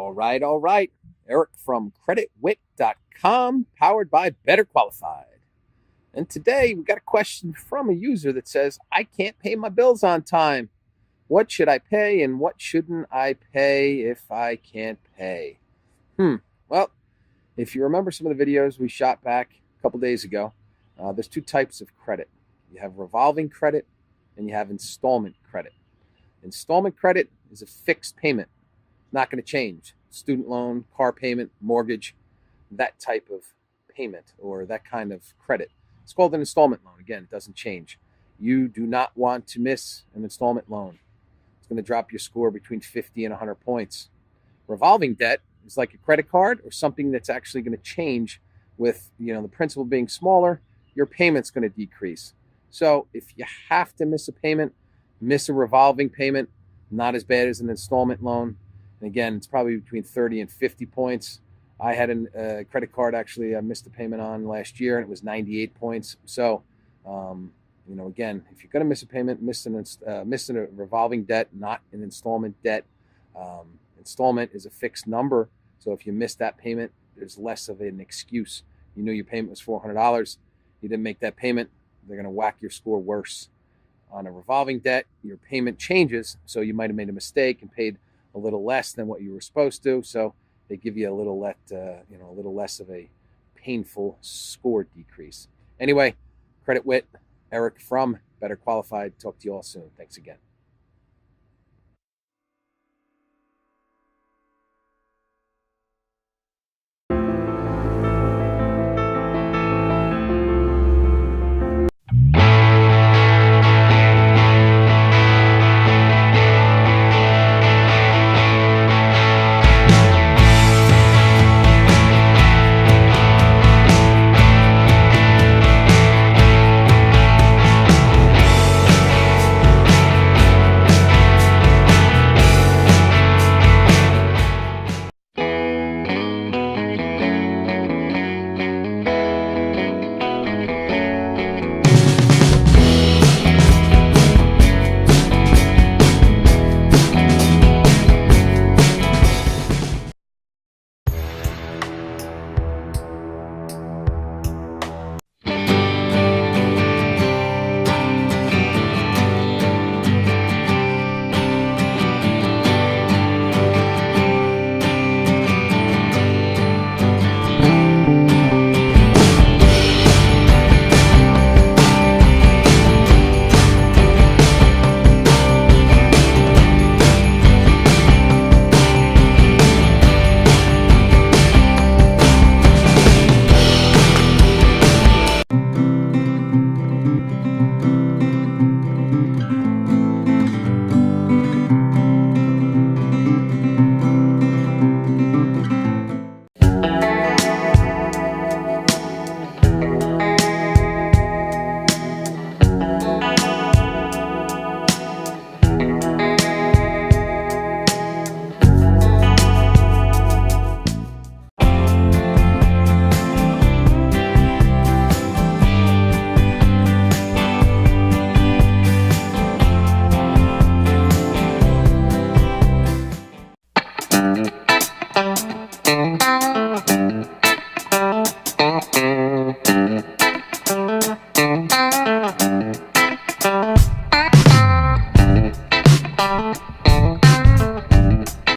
All right. Eric from creditwit.com, powered by Better Qualified. And today we got a question from a user that says, I can't pay my bills on time. What should I pay and what shouldn't I pay if I can't pay? Well, if you remember some of the videos we shot back a couple days ago, there's two types of credit. You have revolving credit and you have installment credit. Installment credit is a fixed payment. Not going to change. Student loan, car payment, mortgage, that type of payment or that kind of credit. It's called an installment loan. Again, it doesn't change. You do not want to miss an installment loan. It's going to drop your score between 50 and 100 points. Revolving debt is like a credit card or something that's actually going to change with, the principal being smaller, your payment's going to decrease. So if you have to miss a payment, miss a revolving payment, not as bad as an installment loan. And again, it's probably between 30 and 50 points. I had a credit card actually I missed a payment on last year, and it was 98 points. So, again, if you're going to miss a payment, miss a revolving debt, not an installment debt. Installment is a fixed number. So if you miss that payment, there's less of an excuse. You knew your payment was $400. You didn't make that payment. They're going to whack your score worse. On a revolving debt, your payment changes. So you might have made a mistake and paid a little less than what you were supposed to. So they give you a little less of a painful score decrease. Anyway, Credit Wit, Eric from Better Qualified. Talk to you all soon. Thanks again.